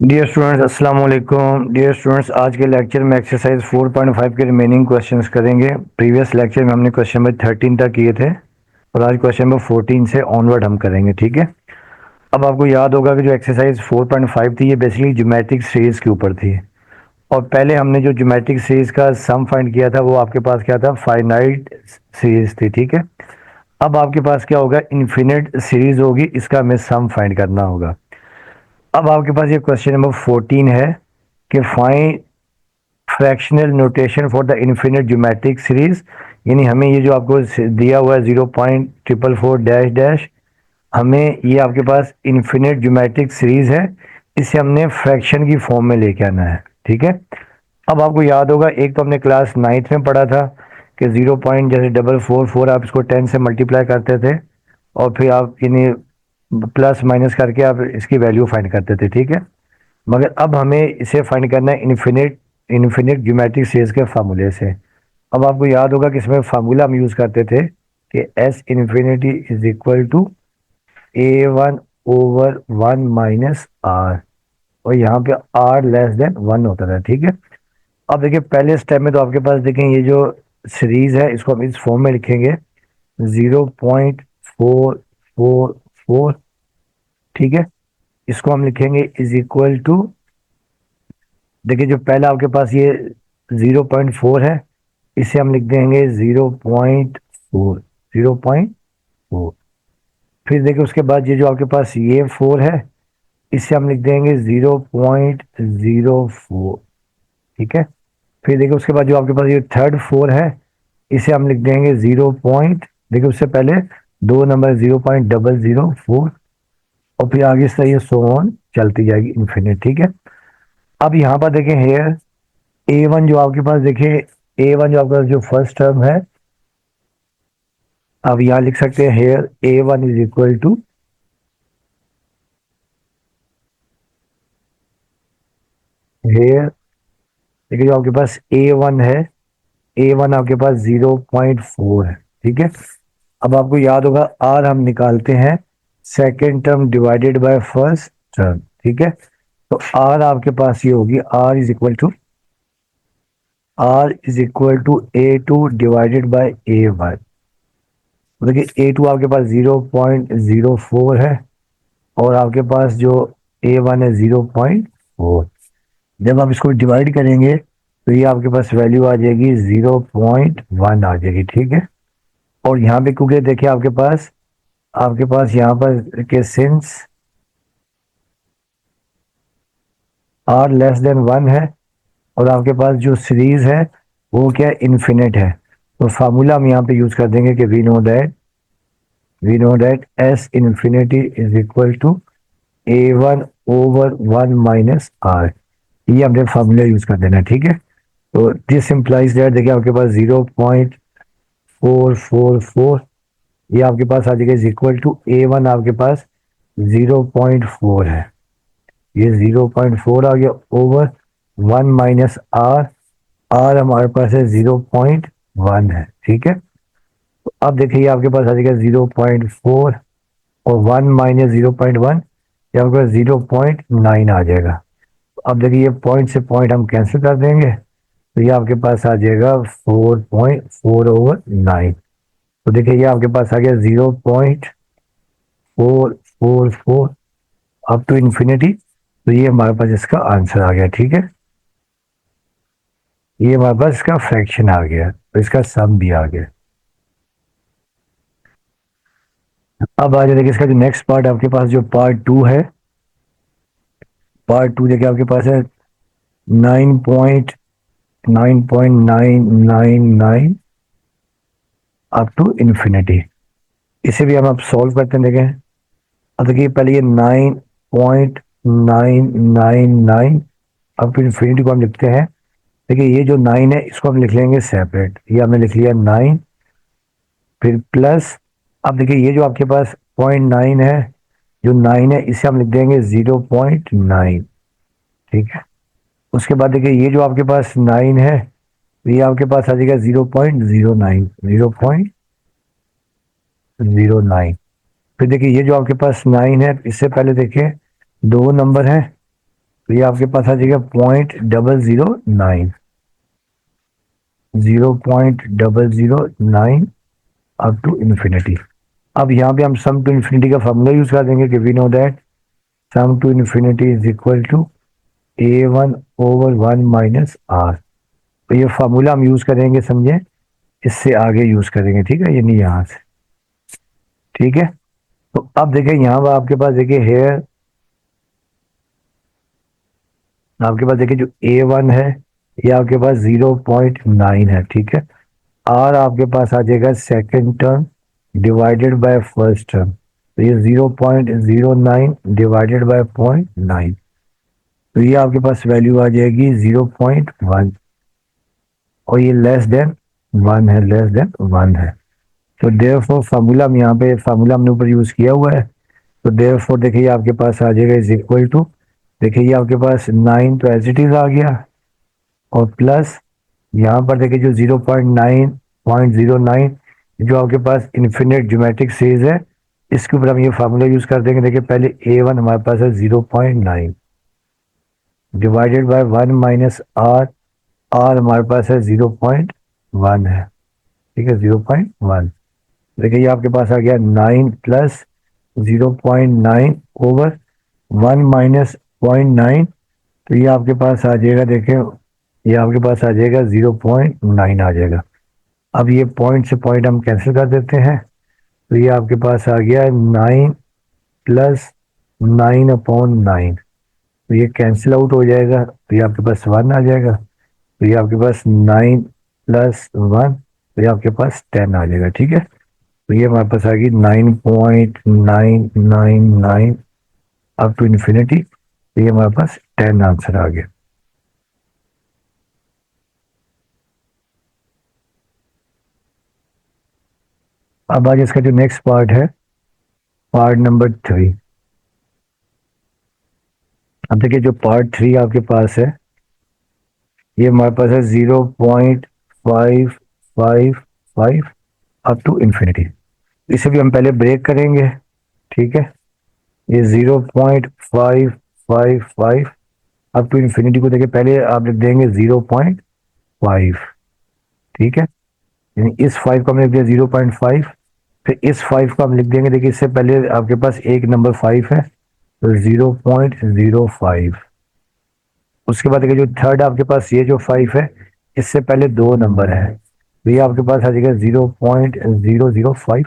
Dear students अस्सलाम वालेकुम। Dear students, आज के लेक्चर में एक्सरसाइज 4.5 के रिमेनिंग क्वेश्चंस करेंगे। प्रीवियस लेक्चर में हमने क्वेश्चन नंबर 13 तक किए थे और आज क्वेश्चन नंबर 14 से ऑनवर्ड हम करेंगे। ठीक है। अब आपको याद होगा कि जो एक्सरसाइज 4.5 थी ये बेसिकली ज्योमेट्रिक सीरीज के ऊपर थी और पहले हमने जो ज्योमेट्रिक सीरीज का सम फाइंड किया था वो आपके पास क्या था, फाइनाइट सीरीज थी। ठीक है। अब आपके पास क्या होगा, इन्फिनिट सीरीज होगी, इसका हमें सम फाइंड करना होगा। अब आपके पास ये क्वेश्चन नंबर 14 है कि find fractional notation for the infinite geometric series. यानी हमें ये जो आपको दिया हुआ है 0.444 डैश डैश, हमें ये आपके पास इन्फिनिट ज्योमेट्रिक सीरीज है, इसे हमने फ्रैक्शन की फॉर्म में लेके आना है। ठीक है। अब आपको याद होगा, एक तो हमने क्लास 9th में पढ़ा था कि 0 पॉइंट जैसे 444 आप इसको 10 से मल्टीप्लाई करते थे और फिर आप यानी प्लस माइनस करके आप इसकी वैल्यू फाइंड करते थे। ठीक है। मगर अब हमें इसे फाइंड करना है इन्फिनिट इन्फिनिट ज्योमेट्रिक सीरीज के फार्मूले से। अब आपको याद होगा कि इसमें फार्मूला हम यूज करते थे कि S infinity is equal to A1 over 1 minus R, और यहाँ पे आर लेस देन 1 होता था। ठीक है। अब देखिए पहले स्टेप में तो आपके पास देखें ये जो सीरीज है इसको हम इस फॉर्म में लिखेंगे 0.444। ठीक है। इसको हम लिखेंगे इज इक्वल टू, देखिए जो पहला आपके पास ये 0.4 है, इसे हम लिख देंगे 0.4। फिर देखिए उसके बाद ये जो आपके पास ये 4 है, इसे हम लिख देंगे 0.04। ठीक है। फिर देखिए उसके बाद जो आपके पास ये थर्ड 4 है, इसे हम लिख देंगे 0 पॉइंट, देखिए उससे पहले दो नंबर 0.004, और फिर आगे से ये सो ऑन चलती जाएगी इन्फिनिट। ठीक है। अब यहाँ पर देखें हेयर A1 जो आपके पास देखिए, A1 जो आपके पास जो फर्स्ट टर्म है, अब यहाँ लिख सकते हैं here A1 is equal to, here देखिए जो आपके पास A1 है, A1 आपके पास 0.4 है। ठीक है। अब आपको याद होगा R हम निकालते हैं second term divided by first term. ठीक है। तो R आपके पास ये होगी, R is equal to A2 divided by A1। देखिए A2 आपके पास 0.04 है और आपके पास जो A1 है 0.4। जब आप इसको डिवाइड करेंगे तो ये आपके पास वैल्यू आ जाएगी 0.1 आ जाएगी। ठीक है। और यहाँ पे क्योंकि देखिए आपके पास यहाँ पर के सिंस आर लेस देन 1 है और आपके पास जो सीरीज है वो क्या है, इन्फिनिट है, तो फार्मूला हम यहाँ पे यूज कर देंगे कि we know that S infinity is equal to A1 over 1 minus R. ये हमने फार्मूला यूज कर देना है। ठीक है। तो दिस इम्प्लाइज दैट, देखिए आपके पास 0.444, ये आपके पास आ जाएगा इज इक्वल टू A1 आपके पास 0.4 है, ये 0.4 आ गया ओवर 1 माइनस आर, आर हमारे पास है 0.1 है। ठीक है। तो अब देखिए आपके पास आ जाएगा 0.4 और 1 माइनस 0.1, ये आपके पास 0.9 आ जाएगा। अब देखिए ये पॉइंट से पॉइंट हम कैंसिल कर देंगे, तो ये आपके पास आ जाएगा 4.4 ओवर 9। तो देखिए ये आपके पास आ गया 0.444 अप टू इन्फिनिटी। तो ये हमारे पास इसका आंसर आ गया। ठीक है। ये हमारे पास इसका फ्रैक्शन आ गया, तो इसका सम भी आ गया। अब आ जाए देखिए इसका जो नेक्स्ट पार्ट आपके पास जो पार्ट 2 है, पार्ट 2 देखिए आपके पास है 9.999 अप टू इन्फिनिटी। इसे भी हम अब सॉल्व करते हैं। देखें अब देखिए पहले ये 9.999 अप टू इन्फिनिटी को हम लिखते हैं। देखिए ये जो 9 है इसको हम लिख लेंगे सेपरेट, ये हमने लिख लिया 9, फिर प्लस, अब देखिए ये जो आपके पास 0.9 है, जो 9 है इसे हम लिख देंगे 0.9। ठीक है। उसके बाद देखिए ये जो आपके पास 9 है, तो ये आपके पास आ जाएगा 0.09, 0.09। फिर देखिए ये जो आपके पास 9 है, इससे पहले देखिए दो नंबर है, तो ये आपके पास आ जाएगा 0.009, 0.009 अप टू इन्फिनिटी। अब यहाँ पे हम सम टू इन्फिनिटी का फॉर्मूला यूज कर देंगे कि we know that sum to infinity is equal to A1/1 minus R. तो ये फार्मूला हम यूज करेंगे, समझे, इससे आगे यूज करेंगे, ठीक है, ये नहीं यहाँ से, ठीक है। तो अब देखिए यहाँ पर आपके पास देखिए हेयर, आपके पास देखिए जो A1 है ये आपके पास 0.9 है, ठीक है। आर आपके पास आ जाएगा second term divided by first term, तो ये 0.09 डिवाइडेड बाय 0.9, तो ये आपके पास वैल्यू आ जाएगी 0.1, और ये लेस देन 1 है, लेस देन 1 है। तो देयरफॉर फार्मूला हम यहाँ पे फार्मूला हमने ऊपर यूज किया हुआ है, तो देयरफॉर देखिए आपके पास आ जाएगा इज इक्वल टू, देखिए ये आपके पास 9 तो एज इट इज आ गया, और प्लस यहाँ पर देखिए जो 0.9 जो आपके पास इन्फिनिट ज्योमेट्रिक सीरीज है, इसके ऊपर हम ये फार्मूला यूज कर देंगे। देखिए पहले A1 हमारे पास है 0.9 divided by 1 minus R, R हमारे पास है 0.1 है, ठीक है, 0.1। देखिए ये आपके पास आ गया 9 प्लस 0.9 ओवर 1 माइनस 0.9, तो ये आपके पास आ जाएगा, देखिए ये आपके पास आ जाएगा 0.9 आ जाएगा। अब ये पॉइंट से पॉइंट हम कैंसिल कर देते हैं, तो ये आपके पास आ गया 9 प्लस 9/9, तो ये कैंसिल आउट हो जाएगा, तो ये आपके पास 1 आ जाएगा, तो ये आपके पास 9 प्लस 1, तो ये आपके पास 10 आ जाएगा, ठीक है। तो ये हमारे पास आ गई 9.999 अप टू इन्फिनिटी, तो ये हमारे पास 10 आंसर आ गया। अब आज इसका जो नेक्स्ट पार्ट है, पार्ट नंबर 3। अब देखिए जो पार्ट 3 आपके पास है, ये हमारे पास है 0.555 अप टू इन्फिनिटी। इसे भी हम पहले ब्रेक करेंगे, ठीक है। ये 0.555 अप टू इन्फिनिटी को देखिए पहले आप लिख देंगे 0.5, ठीक है, यानी इस 5 को हम लिख दिया 0.5, फिर इस 5 को हम लिख देंगे, देखिए इससे पहले आपके पास एक नंबर 5 है, तो 0.05। उसके बाद देखिए जो थर्ड आपके पास ये जो 5 है, इससे पहले दो नंबर है, तो ये आपके पास आ जाएगा 0.005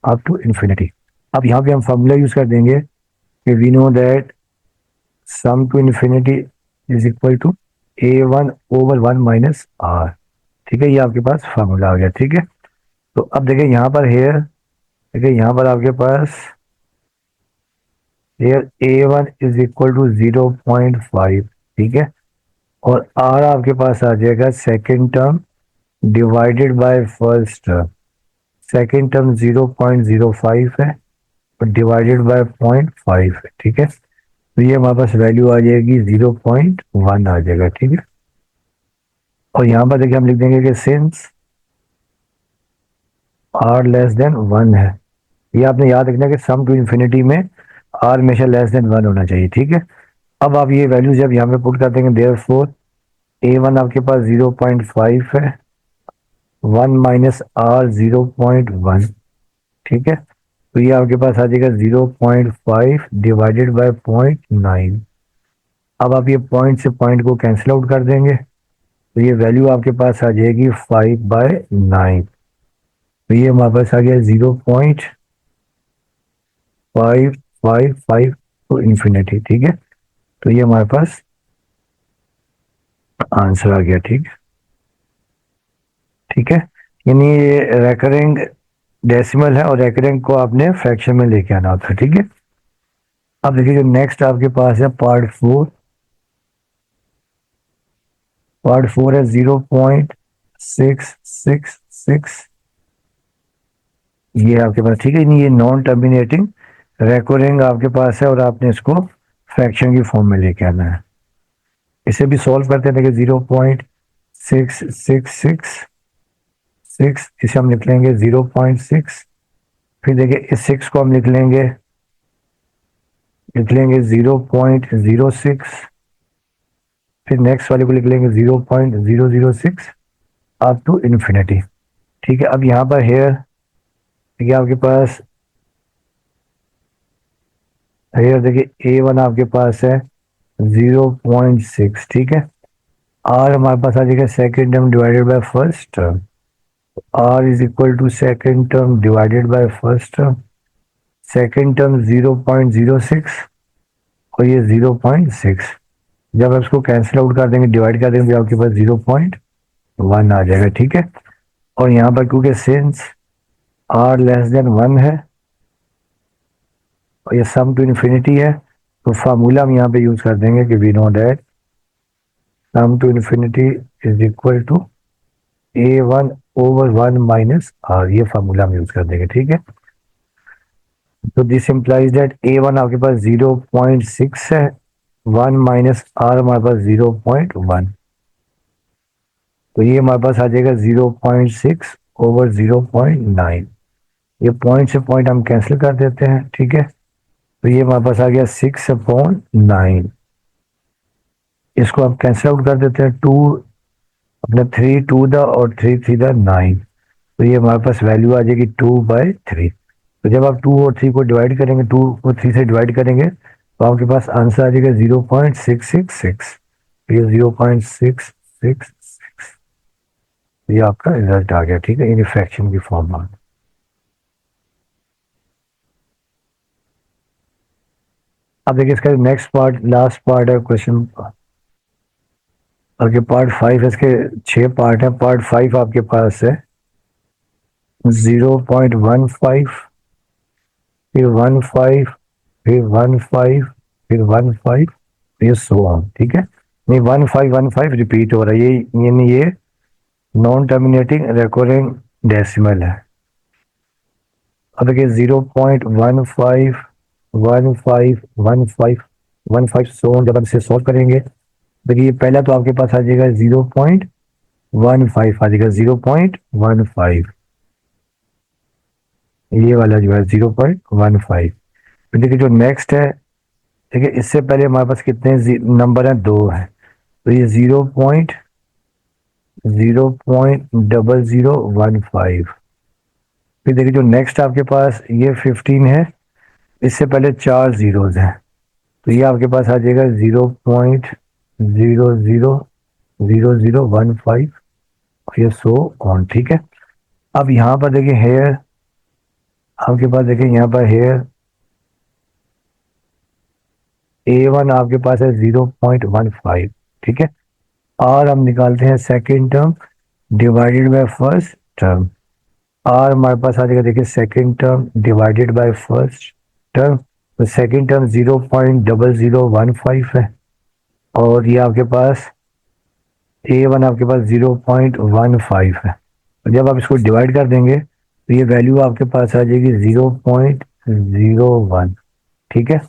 अप टू इन्फिनिटी। अब यहाँ पे हम फॉर्मूला यूज कर देंगे कि we know that sum to infinity is equal to A1/1 minus R, ठीक है, ये आपके पास फॉर्मूला आ गया, ठीक है। तो अब देखिए यहाँ पर हेयर, देखिए यहाँ पर आपके पास here A1 is equal to 0.5, ठीक है, और आर आपके पास आ जाएगा second term divided by first term, second term 0.05 है और डिवाइडेड बाय 0.5 है, ठीक है। तो ये हमारे पास वैल्यू आ जाएगी 0.1 आ जाएगा, ठीक है। और यहाँ पर देखिए हम लिख देंगे कि सिंस आर लेस देन 1 है, ये आपने याद रखना कि सम टू इन्फिनिटी में आर हमेशा लेस देन 1 होना चाहिए, ठीक है। अब आप ये वैल्यू जब यहाँ पे पुट कर देंगे, देयरफॉर A1 आपके पास 0.5 है, 1 माइनस आर 0.1, ठीक है, तो ये आपके पास आ जाएगा 0.5 डिवाइडेड बाय 0.9। अब आप ये पॉइंट से पॉइंट को कैंसिल आउट कर देंगे, तो ये वैल्यू आपके पास आ जाएगी 5/9, तो ये हमारे पास आ गया 0.555 टू इन्फिनिटी, ठीक है। तो ये हमारे पास आंसर आ गया, ठीक है, ठीक है। यानी ये रेकरिंग डेसिमल है और रेकरिंग को आपने फ्रैक्शन में लेके आना होता है, ठीक है। अब देखिए जो नेक्स्ट आपके पास है पार्ट 4, पार्ट 4 है 0.666, ये आपके पास, ठीक है, नहीं ये नॉन टर्मिनेटिंग रेकरिंग आपके पास है और आपने इसको फ्रैक्शन की फॉर्म में लेके आना है। इसे भी सॉल्व करते हैं, देखिए 0.666, इसे हम लिख लेंगे 0.6, फिर देखिए इस 6 को हम लिख लेंगे 0.06, फिर नेक्स्ट वाले को लिख लेंगे 0.006 अप टू इन्फिनिटी। ठीक है, अब यहाँ पर हेयर देखिए आपके पास, हेयर देखिए A1 आपके पास है 0.6, ठीक है। आर हमारे पास आ जाएगा second term divided by first term, R is equal to second term divided by first term. Second term 0.06 और ये 0.6, जब आप इसको कैंसिल आउट कर देंगे, डिवाइड कर देंगे, तो आपके पास 0.1 आ जाएगा, ठीक है। और यहाँ पर क्योंकि सिंस आर लेस देन 1 है और ये सम टू इन्फिनिटी है, तो फार्मूला हम यहाँ पे यूज कर देंगे कि we know that sum to infinity is equal to A1 over 1 minus R, ये फार्मूला हम यूज कर देंगे, ठीक है। तो दिस इम्प्लाइज दैट A1 आपके पास 0.6 है, 1 माइनस आर हमारे पास 0.1, तो ये हमारे पास आ जाएगा 0.6 ओवर 0.9। ये पॉइंट से पॉइंट हम कैंसिल कर देते हैं, ठीक है। तो ये हमारे पास आ गया 6/9। इसको हम कैंसिल आउट कर देते हैं, 2 अपने 3 2 द और 3 3 द 9, तो ये हमारे पास वैल्यू आ जाएगी 2/3। तो जब आप 2 और 3 को डिवाइड करेंगे, 2 को 3 से डिवाइड करेंगे, तो आपके पास आंसर आ जाएगा 0.666। ये 0.666, ये आपका रिजल्ट आ गया, ठीक है, इन फ्रैक्शन की फॉर्म में। अब देखिए इसका नेक्स्ट पार्ट, लास्ट पार्ट है क्वेश्चन, और पार्ट 5 है, इसके 6 पार्ट है। पार्ट 5 आपके पास है 0.15, फिर 15, फिर 15, फिर 15, फिर सो ऑन, ठीक है। नहीं, 1515 रिपीट हो रहा है, ये नॉन टर्मिनेटिंग रिकरिंग डेसिमल है। अब देखिए 0.15 15 15 15 सो ऑन, जब आप इसे सॉल्व करेंगे, देखिए पहला तो आपके पास आ जाएगा 0.15 आ जाएगा, 0.15, ये वाला जो है 0.15। फिर देखिए जो नेक्स्ट है, देखिए इससे पहले हमारे पास कितने नंबर हैं, 2 है, तो ये 0.0015। फिर देखिए जो नेक्स्ट आपके पास ये 15 है, इससे पहले 4 जीरोज हैं, तो ये आपके पास आ जाएगा 0.000015, ये सो ऑन, ठीक है। अब यहाँ पर देखिए हेयर आपके पास, देखिए यहाँ पर हेयर A1 आपके पास है 0.15, ठीक है। और हम निकालते हैं second term divided by first term, R हमारे पास आ जाएगा, देखिए second term divided by first term, तो सेकेंड टर्म 0.0015 है, और ये आपके पास A1 आपके पास 0.15 है। और जब आप इसको डिवाइड कर देंगे, तो ये वैल्यू आपके पास आ जाएगी 0.01, ठीक है।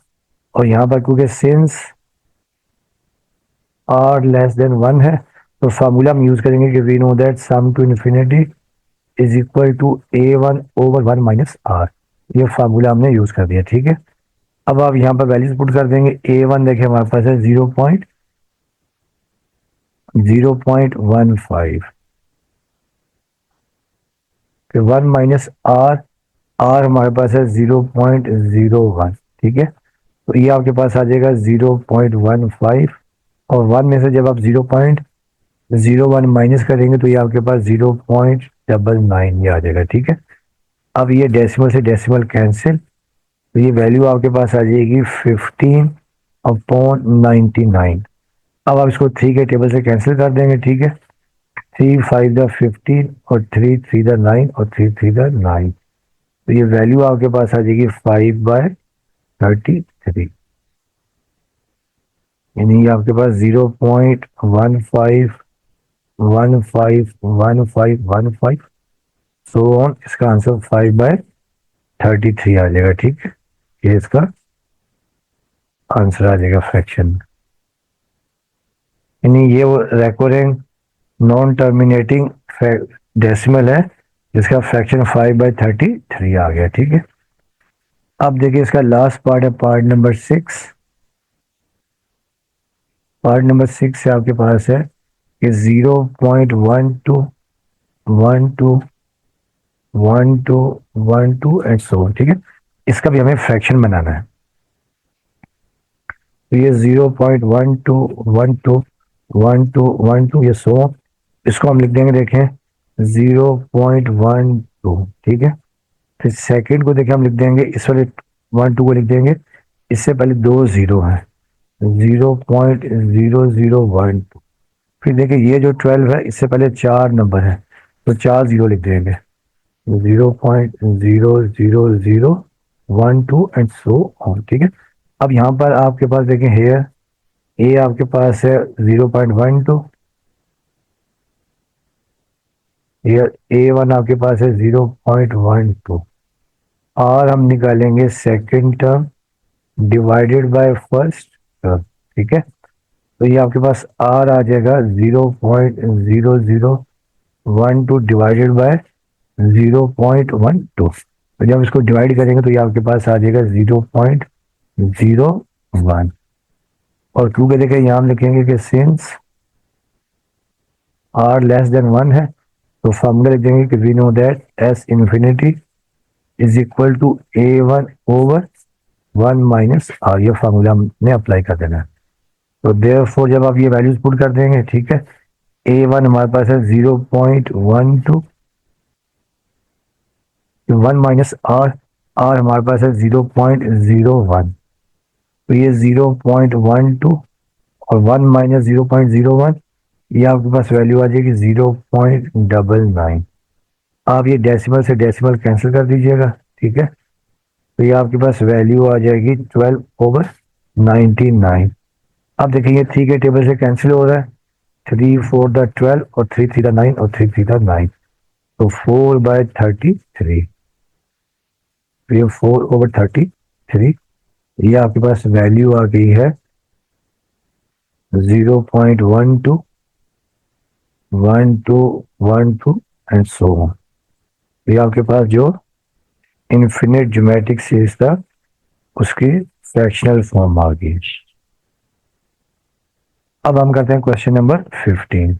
और यहाँ पर क्योंकि सिंस आर लेस देन 1 है, तो फार्मूला हम यूज करेंगे कि we know that sum to infinity is equal to A1 over 1 minus R, ये फार्मूला हमने यूज कर दिया, ठीक है। अब आप यहाँ पर वैल्यूज पुट कर देंगे। A1 देखिए हमारे पास है 0.015, फिर 1 माइनस आर, आर हमारे पास है 0.01, ठीक है। तो ये आपके पास आ जाएगा 0.15, और 1 में से जब आप 0.01 माइनस करेंगे, तो ये आपके पास 0.99 ये आ जाएगा, ठीक है। अब ये डेसिमल से डेसिमल कैंसिल, तो ये वैल्यू आपके पास आ जाएगी 15/99। अब आप इसको 3 के टेबल से कैंसिल कर देंगे, ठीक है। 3 5 द 15 और 3 3 द 9 और 3 3 द 9, तो ये वैल्यू आपके पास आ जाएगी 5/33, यानी आपके पास 0.15151515 सो ऑन, इसका आंसर 5/33 आ जाएगा, ठीक है। ये इसका आंसर आ जाएगा फ्रैक्शन, यानी ये वो रेकरिंग नॉन टर्मिनेटिंग डेसिमल है, जिसका फ्रैक्शन 5/33 आ गया, ठीक है। अब देखिए इसका लास्ट पार्ट है, पार्ट नंबर 6। पार्ट नंबर 6 से आपके पास है कि 0.12 12 12 12 एंड सो ऑन, ठीक है। इसका भी हमें फ्रैक्शन बनाना है। तो ये 0.12 12 12 ये सो ऑन, इसको हम लिख देंगे, देखें 0.12, ठीक है। फिर सेकंड को देखें हम लिख देंगे, इस वाले 12 को लिख देंगे, इससे पहले दो जीरो है, 0.0012। फिर देखिए ये जो 12 है इससे पहले चार नंबर है, तो चार जीरो लिख देंगे, 0.0012 एंड सो ऑन, ठीक है। अब यहाँ पर आपके पास देखें हेयर ए आपके पास है 0.12, हेयर A1 आपके पास है 0.12, और हम निकालेंगे second term divided by first term, ठीक है। तो ये आपके पास आर आ जाएगा 0.0012 डिवाइडेड बाय 0.12। तो जब इसको डिवाइड करेंगे तो ये आपके पास आ जाएगा 0.01। और क्यों के देखें यहाँ हम लिखेंगे कि सिंस आर लेस देन 1 है, तो फॉर्मूला लिख देंगे कि we know that S infinity is equal to A1/1 minus R. ये फार्मूला हमने अप्लाई कर देना है। तो देयरफॉर जब आप ये वैल्यूज पुट कर देंगे, ठीक है, A1 हमारे पास है 0.12, 1 माइनस आर, आर हमारे पास है 0.01। तो ये 0.12 और 1 माइनस 0.01, ये आपके पास वैल्यू आ जाएगी 0.99। आप ये डेसिमल से डेसिमल कैंसिल कर दीजिएगा, ठीक है। तो ये आपके पास वैल्यू आ जाएगी 12/99। अब देखिए ये 3 के टेबल से कैंसिल हो रहा है, 3 4 द 12 और 3 3 द 9 और 3 3 द 9, तो 4/33। तो ये 4/33, ये आपके पास वैल्यू आ गई है 0.12 12 12 एंड सो ऑन। ये आपके पास जो इन्फिनिट ज्योमेट्रिक सीरीज था उसकी फ्रैक्शनल फॉर्म आ गई। अब हम करते हैं क्वेश्चन नंबर 15।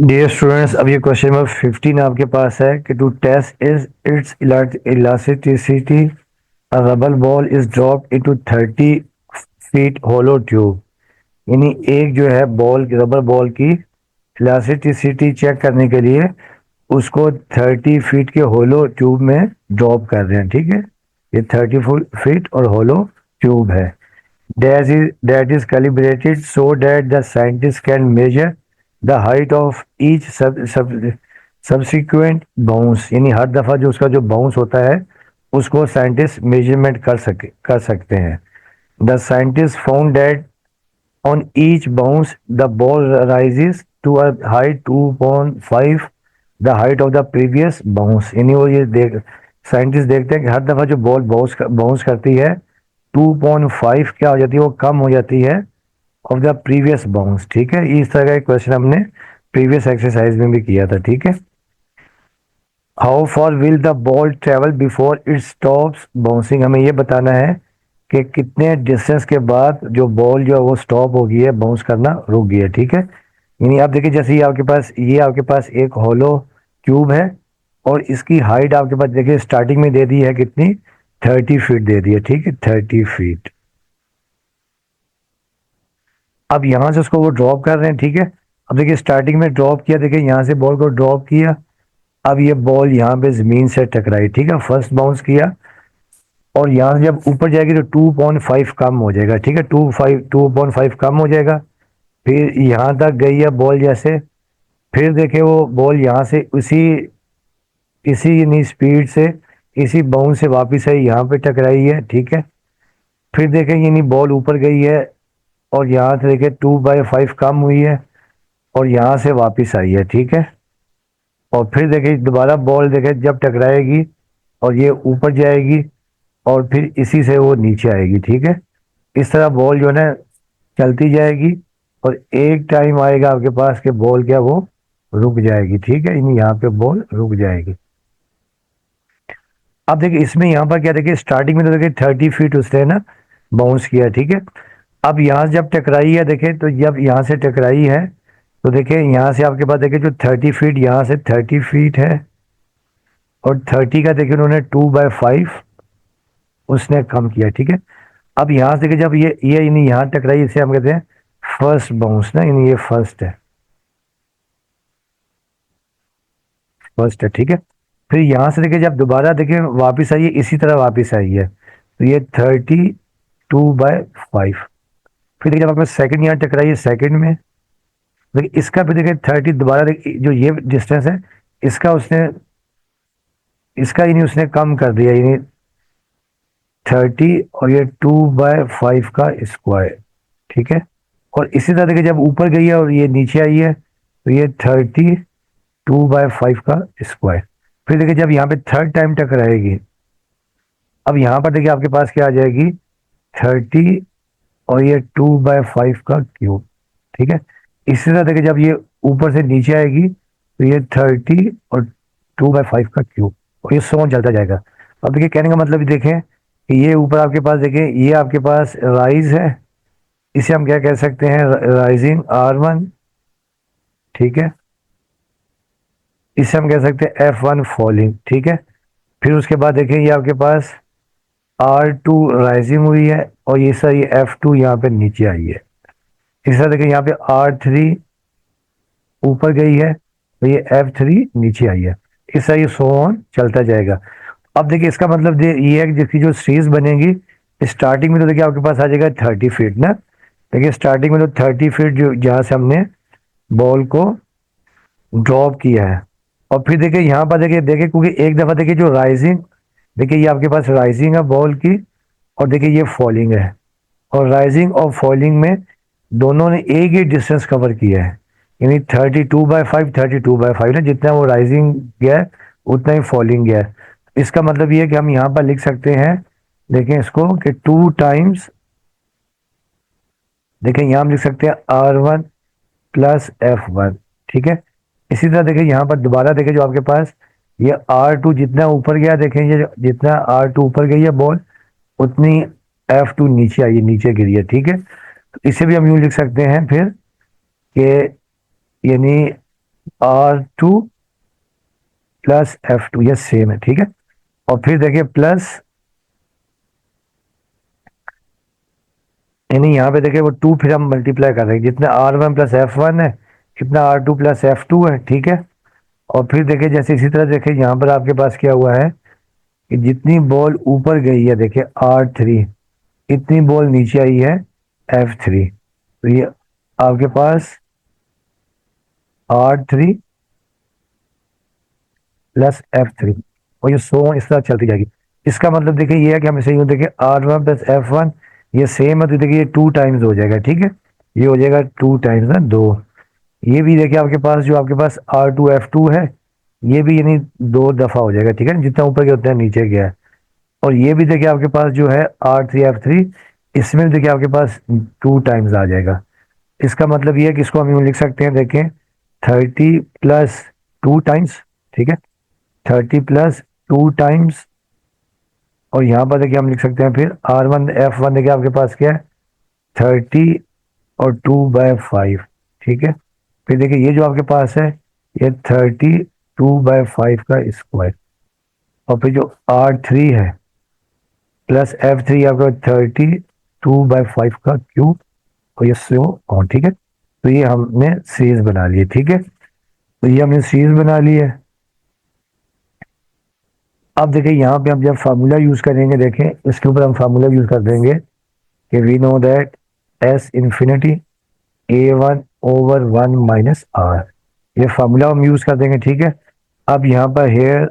डियर स्टूडेंट्स, अब ये क्वेश्चन नंबर 15 आपके पास है कि to test is its elasticity a rubber ball is dropped into 30 feet hollow tube. यानी एक जो है बॉल, रबर बॉल की इलास्टिसिटी चेक करने के लिए उसको 30 फीट के होलो ट्यूब में ड्रॉप कर रहे हैं, ठीक है। ये 30 फीट और होलो ट्यूब है। That is calibrated so that the scientist can measure the height of each subsequent bounce। यानी हर दफा जो उसका जो बाउंस होता है उसको साइंटिस्ट मेजरमेंट कर सकते हैं। The scientist found that on each bounce the ball rises to a height 2.5 the height of the previous bounce। यानी वो ये साइंटिस्ट देखते हैं कि हर दफा जो बॉल बाउंस करती है 2.5 क्या हो जाती है, वो कम हो जाती है ऑफ द प्रीवियस बाउंस, ठीक है। इस तरह का एक क्वेश्चन हमने प्रीवियस एक्सरसाइज में भी किया था, ठीक है। How for will the ball travel before it stops bouncing. हमें ये बताना है कि कितने डिस्टेंस के बाद जो बॉल जो है वो स्टॉप हो गई है, बाउंस करना रुक गई है, ठीक है। यानी आप देखिए जैसे ये आपके पास एक होलो क्यूब है और इसकी हाइट आपके पास देखिए स्टार्टिंग में दे दी है कितनी, 30 फीट दे दी है, ठीक है, 30 फीट। अब यहाँ से उसको वो ड्रॉप कर रहे हैं, ठीक है। अब देखिए स्टार्टिंग में ड्रॉप किया, देखिए यहाँ से बॉल को ड्रॉप किया, अब ये बॉल यहाँ पे जमीन से टकराई, ठीक है, फर्स्ट बाउंस किया, और यहाँ से जब ऊपर जाएगी तो 2.5 कम हो जाएगा, ठीक है, 2.5 कम हो जाएगा। फिर यहाँ तक गई है बॉल जैसे, फिर देखे वो बॉल यहाँ से उसी इसी यानी स्पीड से इसी बाउंस से वापस है यहाँ पे टकराई है, ठीक है। फिर देखें यानी बॉल ऊपर गई है और यहाँ से देखें 2/5 कम हुई है और यहाँ से वापस आई है, ठीक है। और फिर देखिए दोबारा बॉल देखें जब टकराएगी और ये ऊपर जाएगी और फिर इसी से वो नीचे आएगी, ठीक है। इस तरह बॉल जो है ना चलती जाएगी और एक टाइम आएगा आपके पास कि बॉल क्या वो रुक जाएगी, ठीक है, यानी यहाँ पे बॉल रुक जाएगी। अब देखिए इसमें यहाँ पर क्या, देखिए स्टार्टिंग में तो देखिए 30 फीट उसने ना बाउंस किया, ठीक है। अब यहाँ से जब टकराई है, देखिए तो जब यहाँ से टकराई है तो देखिए यहाँ से आपके पास देखिए जो 30 फीट, यहाँ से 30 फीट है और 30 का देखिए उन्होंने 2/5 उसने कम किया, ठीक है। अब यहाँ से देखिए जब ये यानी यहाँ टकराई, इसे हम कहते हैं फर्स्ट बाउंस ना, यानी ये फर्स्ट है, ठीक है। फिर यहाँ से देखिए जब दोबारा देखिए वापस आई है, इसी तरह वापस आई है, तो ये 32/5। फिर देखिए जब आपके सेकंड यहाँ टकराई है, सेकंड में देखिए इसका भी देखिए 30, दोबारा देखिए जो ये डिस्टेंस है इसका उसने, इसका यानी उसने कम कर दिया, यानी 30 और ये 2/5 का स्क्वायर, ठीक है। और इसी तरह देखिए जब ऊपर गई है और ये नीचे आई है तो ये 32/5 का स्क्वायर। फिर देखिए जब यहाँ पे थर्ड टाइम टकराएगी, अब यहाँ पर देखिए आपके पास क्या आ जाएगी, 30 और ये 2/5 का क्यूब, ठीक है। इसी तरह देखिए जब ये ऊपर से नीचे आएगी तो ये 30 और 2/5 का क्यूब, और ये सो चलता जाएगा। अब देखिए कहने का मतलब देखें कि ये ऊपर आपके पास देखिए ये आपके पास राइज है, इसे हम क्या कह सकते हैं, राइजिंग R1, ठीक है। इसे हम कह सकते हैं F1 फॉलिंग, ठीक है। फिर उसके बाद देखिए ये आपके पास R2 राइजिंग हुई है और ये सर ये F2 यहाँ पे नीचे आई है। इस तरह देखिए यहाँ पे R3 ऊपर गई है तो ये F3 नीचे आई है, इस तरह ये सो ऑन चलता जाएगा। अब देखिए इसका मतलब ये है कि जिसकी जो सीरीज बनेगी, स्टार्टिंग में तो देखिए आपके पास आ जाएगा 30 फीट ना। देखिए स्टार्टिंग में तो 30 फीट जो जहाँ से हमने बॉल को ड्रॉप किया है, और फिर देखिए यहाँ पर देखिए देखिए क्योंकि एक दफ़ा देखिए जो राइजिंग, देखिए ये आपके पास राइजिंग है बॉल की, और देखिए ये फॉलिंग है, और राइजिंग और फॉलिंग में दोनों ने एक ही डिस्टेंस कवर किया है, यानी 32/5 ना, जितना वो राइजिंग गया है उतना ही फॉलिंग गया है। इसका मतलब ये है कि हम यहाँ पर लिख सकते हैं, देखें इसको कि 2 टाइम्स, देखें यहाँ हम लिख सकते हैं R1 प्लस F1, ठीक है। इसी तरह देखिए यहाँ पर दोबारा देखिए जो आपके पास ये R2 जितना ऊपर गया, देखें ये जितना R2 ऊपर गई है बॉल, उतनी F2 नीचे आई है, नीचे गिरी है, ठीक है। तो इसे भी हम यूँ लिख सकते हैं फिर कि यानी R2 प्लस F2 ये सेम है, ठीक है। और फिर देखिए प्लस, यानी यहाँ पे देखिए वो 2 फिर हम मल्टीप्लाई कर रहे हैं, जितना R1 प्लस F1 है इतना R2 प्लस F2 है, ठीक है। और फिर देखिए जैसे इसी तरह देखिए यहाँ पर आपके पास क्या हुआ है कि जितनी बॉल ऊपर गई है देखिए R3, इतनी बॉल नीचे आई है F3, तो ये आपके पास R3 प्लस F3, और ये सो इस तरह चलती जाएगी। इसका मतलब देखिए ये है कि हम इसे यूँ देखिए R1 प्लस F1 ये सेम है, तो देखिए ये 2 टाइम्स हो जाएगा, ठीक है। ये हो जाएगा 2 टाइम्स ना, 2। ये भी देखिए आपके पास जो आपके पास R2 F2 है, ये भी यानी 2 दफ़ा हो जाएगा, ठीक है, जितना ऊपर गया उतना नीचे गया है। और ये भी देखिए आपके पास जो है R3 F3, इसमें भी देखिए आपके पास 2 टाइम्स आ जाएगा। इसका मतलब ये है कि इसको हम यूँ लिख सकते हैं, देखें 30 प्लस 2 टाइम्स, ठीक है, 30 प्लस 2 टाइम्स, और यहाँ पर देखिए हम लिख सकते हैं फिर R1 F1 देखिए आपके पास क्या है, 30 और 2/5, ठीक है। फिर देखिए ये जो आपके पास है ये 32/5 का स्क्वायर, और फिर जो R3 है प्लस F3 आपका 32/5 का क्यूब, और ये सो ऑन, ठीक है। तो ये हमने सीरीज बना ली है, ठीक है। तो ये हमने सीरीज बना ली है। अब देखिए यहाँ पे हम जब फार्मूला यूज करेंगे, देखें इसके ऊपर हम फार्मूला यूज कर देंगे कि we know that S infinity A1/1 minus R, ये फार्मूला हम यूज कर देंगे, ठीक है। अब यहाँ पर हेयर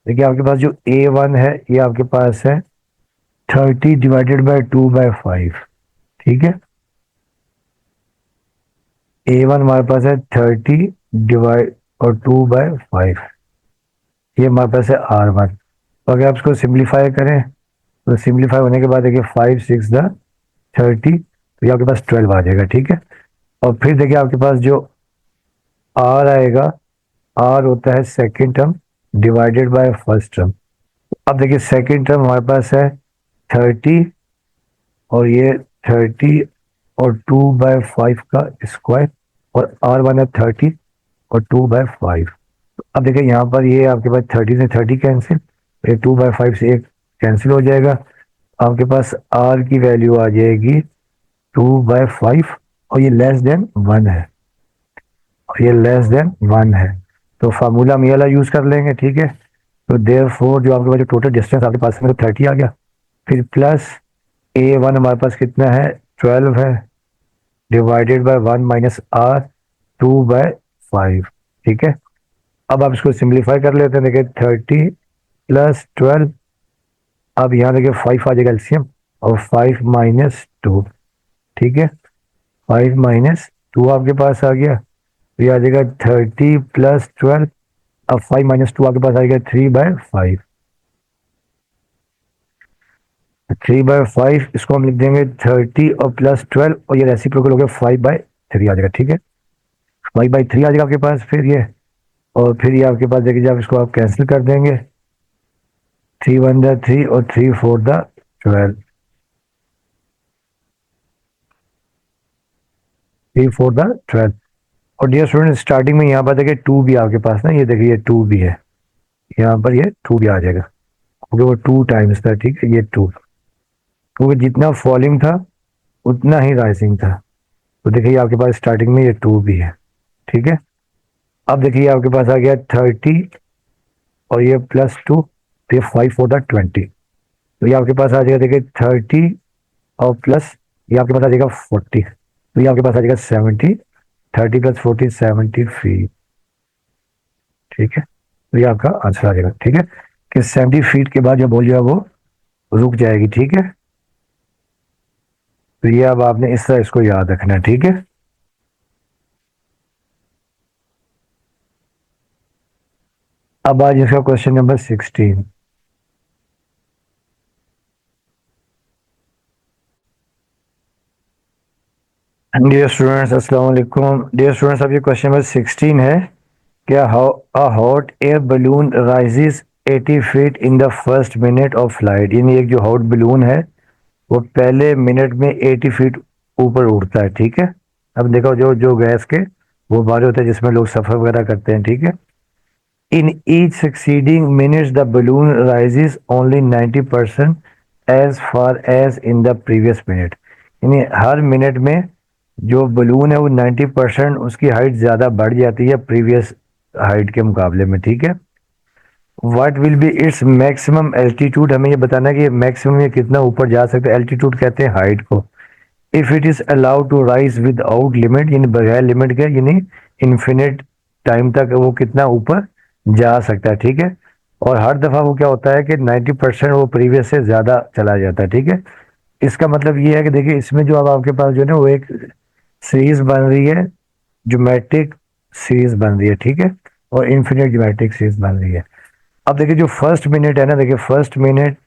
देखिए आपके पास जो A1 है ये आपके पास है 30 डिवाइडेड बाई 2/5, ठीक है। A1 हमारे पास है 30 डिवाइड और 2/5, ये हमारे पास है R1। तो अगर आप इसको सिंप्लीफाई करें तो सिंप्लीफाई होने के बाद देखिए 5 6 द 30, तो ये आपके पास 12 आ जाएगा, ठीक है। और फिर देखिए आपके पास जो R आएगा, R होता है second term, divided by first term. अब देखिए सेकेंड टर्म हमारे पास है 30 और ये 30 और 2/5 का स्क्वायर और R1 है 30 और 2/5। अब देखिए यहाँ पर ये आपके पास 30 से 30 कैंसिल, ये 2/5 से एक कैंसिल हो जाएगा। आपके पास R की वैल्यू आ जाएगी 2/5 और ये लेस देन 1 है, और ये लेस देन 1 है। तो फार्मूला हम ये वाला यूज कर लेंगे, ठीक है। तो देयरफॉर जो आपके पास जो टोटल डिस्टेंस आपके पास में 30 आ गया, फिर प्लस A1 हमारे पास कितना है 12 है, डिवाइडेड बाय 1 माइनस R 2/5, ठीक है। अब आप इसको सिंप्लीफाई कर लेते हैं, देखिए 30 प्लस 12, अब यहाँ देखिए 5 आ जाएगा एलसीएम और 5 माइनस 2, ठीक है। 5 माइनस 2 आपके पास आ गया, तो ये आ जाएगा 30 प्लस 12। अब 5 माइनस 2 आपके पास आ जाएगा 3/5, 3/5 इसको हम लिख देंगे 30 और प्लस 12 और ये रेसिप्रोकल हो गया 5/3 आ जाएगा, ठीक है। 5/3 आ जाएगा आपके पास, फिर ये और फिर ये आपके पास देखिए जब इसको आप कैंसिल कर देंगे, 3 1 3 और 3 4 12, 3 4 12। और डियर स्टूडेंट स्टार्टिंग में यहाँ पर देखिए 2 भी आपके पास ना, ये देखिए ये 2 भी है, यहाँ पर ये 2 भी आ जाएगा क्योंकि वो 2 टाइम्स था, ठीक है। ये 2 क्योंकि जितना फॉलिंग था उतना ही राइजिंग था, तो देखिए आपके पास स्टार्टिंग में ये 2 भी है, ठीक है। अब देखिए आपके पास आ गया 30 और ये +2, तो ये 5 4 20, तो ये आपके पास आ जाएगा देखिए 30 और प्लस ये आपके पास आ जाएगा 40, तो ये आपके पास आ जाएगा 70, 30 + 40 70 फीट, ठीक है। तो ये आपका आंसर आ जाएगा, ठीक है। कि 70 फीट के बाद जो बॉल जो है वो रुक जाएगी, ठीक है। तो ये अब आपने इस तरह इसको याद रखना है, ठीक है। अब आज इसका क्वेश्चन नंबर 16। डियर स्टूडेंट्स अस्सलाम वालेकुम। डियर स्टूडेंट्स अब ये क्वेश्चन नंबर 16 है। क्या a hot air balloon rises 80 feet in the first minute of flight, यानी एक जो हॉट बलून है वो पहले मिनट में 80 फीट ऊपर उड़ता है, ठीक है। अब देखो जो जो गैस के वो बारे होते हैं जिसमें लोग सफर वगैरह करते हैं, ठीक है। In each succeeding minutes the balloon rises only 90% as far as in the previous minute, यानी हर मिनट में जो बलून है वो 90% उसकी हाइट ज़्यादा बढ़ जाती है प्रीवियस हाइट के मुकाबले में, ठीक है। What will be its maximum altitude, हमें ये बताना है कि मैक्सिमम ये कितना ऊपर जा सकता है। एल्टीट्यूड कहते हैं हाइट को। If it is allowed to rise without limit, यानी बगैर लिमिट के, यानी इन्फिनिट टाइम तक वो कितना ऊपर जा सकता है, ठीक है। और हर दफा वो क्या होता है कि 90% वो प्रीवियस से ज्यादा चला जाता है, ठीक है। इसका मतलब ये है कि देखिए इसमें जो अब आपके पास जो है ना वो एक सीरीज बन रही है, ज्योमेट्रिक सीरीज बन रही है, ठीक है। और इन्फिनिट ज्योमेट्रिक सीरीज बन रही है। अब देखिए जो फर्स्ट मिनट है ना, देखिए first minute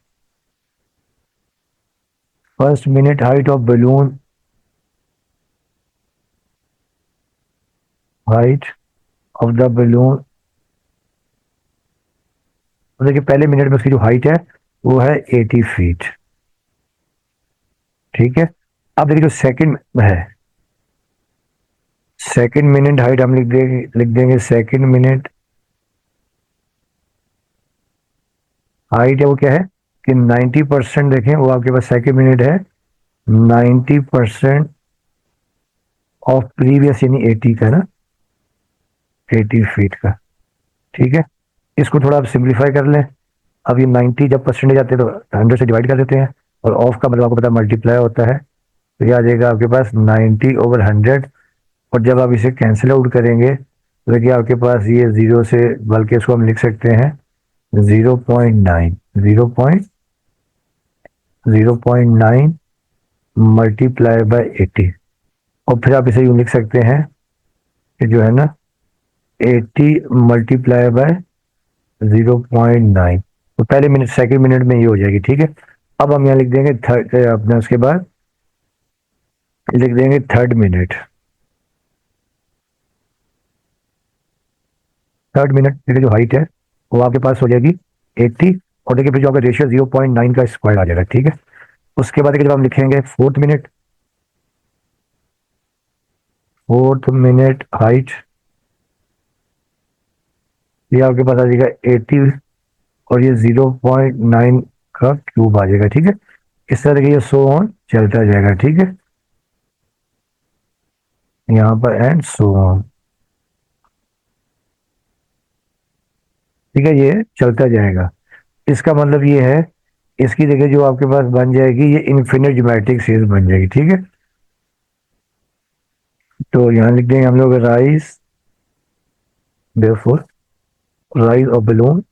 height of balloon, height of the balloon, देखिए पहले मिनट में उसकी जो हाइट है वो है 80 फीट, ठीक है। अब देखिए जो सेकंड है, सेकंड मिनट हाइट हम लिख देंगे सेकंड मिनट हाइट है वो क्या है कि 90%, देखें वो आपके पास सेकंड मिनट है 90% ऑफ प्रीवियस, यानी 80 का ना, 80 फीट का, ठीक है। इसको थोड़ा आप सिंप्लीफाई कर लें। अब ये 90 जब परसेंटेज आते हैं तो 100 से डिवाइड कर देते हैं, और ऑफ का मतलब आपको पता मल्टीप्लाई होता है, तो ये आ जाएगा आपके पास 90/100। और जब आप इसे कैंसिल आउट करेंगे तो देखिए आपके पास ये जीरो से, बल्कि इसको हम लिख सकते हैं 0.9, 0.9 मल्टीप्लाई बाय 80। और फिर आप इसे यूँ लिख सकते हैं कि जो है ना 80 मल्टीप्लाई बाय 0.9, तो पहले मिनट सेकंड मिनट में ये हो जाएगी, ठीक है। अब हम यहाँ लिख देंगे थर्ड, अपने उसके बाद लिख देंगे थर्ड मिनट। थर्ड मिनट देखिए जो हाइट है वो आपके पास हो जाएगी 80, और देखिए फिर जो आपका रेशियो 0.9 का स्क्वायर आ जाएगा, ठीक है। उसके बाद देखिए जब हम लिखेंगे फोर्थ मिनट हाइट, ये आपके पास आ जाएगा 80, और ये 0.9 का क्यूब आ जाएगा, ठीक है। इस तरह देखिए ये सो ऑन चलता जाएगा, ठीक है, यहाँ पर एंड सो ऑन, ठीक है, ये चलता जाएगा। इसका मतलब ये है, इसकी जगह जो आपके पास बन जाएगी ये इन्फिनिट ज्योमेट्रिक सीरीज बन जाएगी, ठीक है। तो यहाँ लिख देंगे हम लोग rise, therefore rise of balloon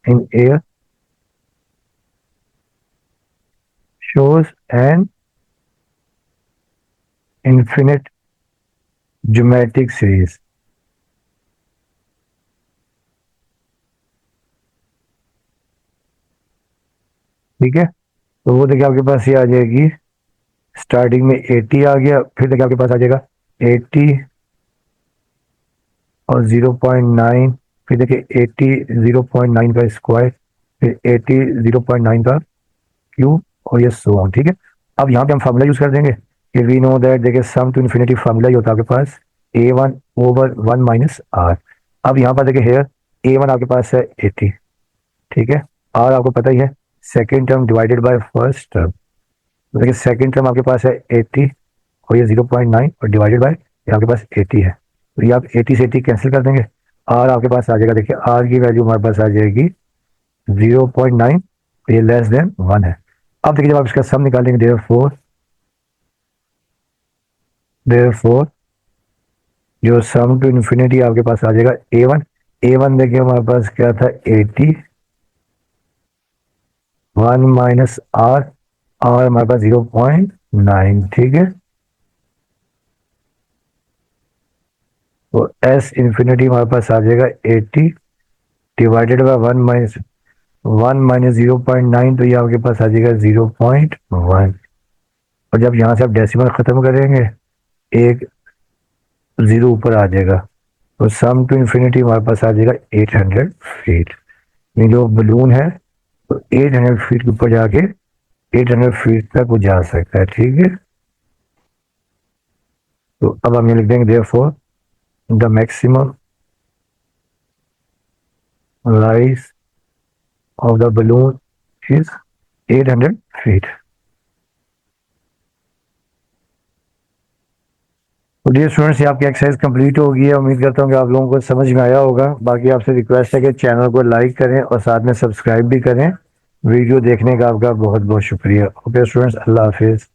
in air shows an infinite geometric series, ठीक है। तो वो देखिए आपके पास ये आ जाएगी, स्टार्टिंग में 80 आ गया, फिर देखिए आपके पास आ जाएगा 80 और 0.9, फिर देखिए 80 0.9 का स्क्वायर, फिर 80 0.9 का क्यूब, और ये सो ऑन, ठीक है। अब यहाँ पे हम फार्मूला यूज कर देंगे कि वी नो दैट, देखिए सम टू इन्फिनिटी फार्मूला ही होता है आपके पास A1/1 - R। अब यहाँ पर देखिए हेयर A1 आपके पास है 80, ठीक है, R आपको पता ही है second term divided by first term. तो देखिए सेकेंड टर्म आपके पास है 80, और ये 0.9 और डिवाइडेड बाय ये आपके पास 80 है, तो ये आप 80 से 80 कैंसिल कर देंगे, R आपके पास आ जाएगा, देखिए R की वैल्यू हमारे पास आ जाएगी 0.9, ये लेस देन 1 है। अब देखिए जब आप इसका सम निकालेंगे, देयरफॉर जो सम टू इन्फिनिटी आपके पास आ जाएगा A1 देखिए हमारे पास क्या था 80, 1 - R हमारे पास 0.9, ठीक है। तो S इन्फिनिटी हमारे पास आ जाएगा 80 डिवाइडेड बाय 1 - 0.9, तो ये आपके पास आ जाएगा 0.1, और जब यहाँ से आप डेसिमल खत्म करेंगे एक जीरो ऊपर आ जाएगा, तो सम टू इन्फिनिटी हमारे पास आ जाएगा 800 फीट। ये जो बलून है तो 800 फीट के ऊपर जाके 800 फीट तक वो जा सकता है, ठीक है। तो अब हम ये लिख देंगे therefore the maximum rise of the balloon is 800 feet. तो डियर स्टूडेंट्स, ये आपकी एक्सरसाइज कंप्लीट हो गई है। उम्मीद करता हूँ कि आप लोगों को समझ में आया होगा। बाकी आपसे रिक्वेस्ट है कि चैनल को लाइक करें और साथ में सब्सक्राइब भी करें। वीडियो देखने का आपका बहुत बहुत शुक्रिया। ओके स्टूडेंट्स, अल्लाह हाफिज़।